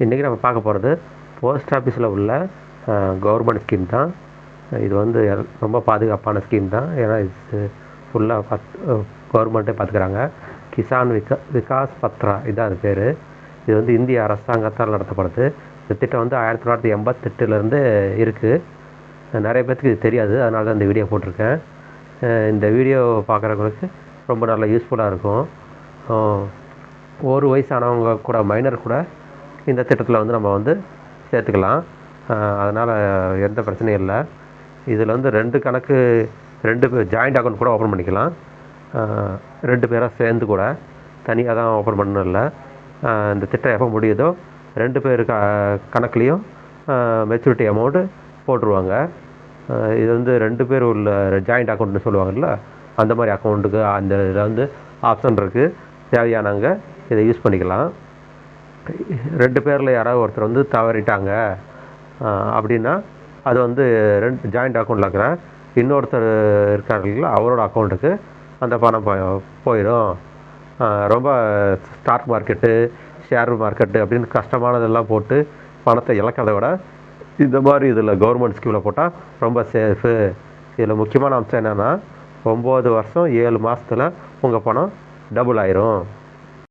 இன்றைக்கி நம்ம பார்க்க போகிறது போஸ்ட் ஆஃபீஸில் உள்ள கவர்மெண்ட் ஸ்கீம் தான். இது வந்து ரொம்ப பாதுகாப்பான ஸ்கீம் தான். ஏன்னா இது ஃபுல்லாக கவர்மெண்ட்டே பார்த்துக்கிறாங்க. கிசான் விகாஸ் பத்ரா இதுதான் அது பேர். இது வந்து இந்திய அரசாங்கத்தால் நடத்தப்படுது. இந்த திட்டம் வந்து 1988 இருக்குது. நிறைய பேர்த்துக்கு இது தெரியாது, அதனால தான் இந்த வீடியோ போட்டிருக்கேன். இந்த வீடியோ பார்க்குறவங்களுக்கு ரொம்ப நல்லா யூஸ்ஃபுல்லாக இருக்கும். ஒரு வயசானவங்க கூட, மைனர் கூட இந்த திட்டத்தில் வந்து நம்ம வந்து சேர்த்துக்கலாம். அதனால் எந்த பிரச்சனையும் இல்லை. இதில் வந்து 2 கணக்கு, 2 பேர் ஜாயிண்ட் அக்கௌண்ட் கூட ஓப்பன் பண்ணிக்கலாம். 2 பேராக சேர்ந்து கூட, தனியாக தான் ஓப்பன் பண்ணணும் இல்லை. இந்த திட்டம் எப்போ முடியுதோ 2 பேர் கணக்குலேயும் மெச்சூரிட்டி அமௌண்ட்டு போட்டுருவாங்க. இது வந்து 2 பேர் உள்ள ஜாயிண்ட் அக்கௌண்ட்னு சொல்லுவாங்கல்ல, அந்த மாதிரி அக்கௌண்ட்டுக்கு அந்த இதில் வந்து ஆப்ஷன் இருக்குது. தேவையானவங்க இதை யூஸ் பண்ணிக்கலாம். 2 பேரில் யாராவது ஒருத்தர் வந்து தவறிட்டாங்க அப்படின்னா அது வந்து ஜாயிண்ட் அக்கௌண்ட்டில் இருக்கிற இன்னொருத்தர் இருக்காருங்களா, அவரோட அக்கௌண்ட்டுக்கு அந்த பணம் போயிடும். ரொம்ப ஸ்டாக் மார்க்கெட்டு, ஷேர் மார்க்கெட்டு அப்படின்னு கஷ்டமானதெல்லாம் போட்டு பணத்தை இழக்கிறத விட இந்த மாதிரி இதில் கவர்மெண்ட் ஸ்கீமில் போட்டால் ரொம்ப சேஃபு. இதில் முக்கியமான அம்சம் என்னென்னா 9 வருஷம் 7 மாதத்தில் உங்கள் பணம் டபுள் ஆயிரும்.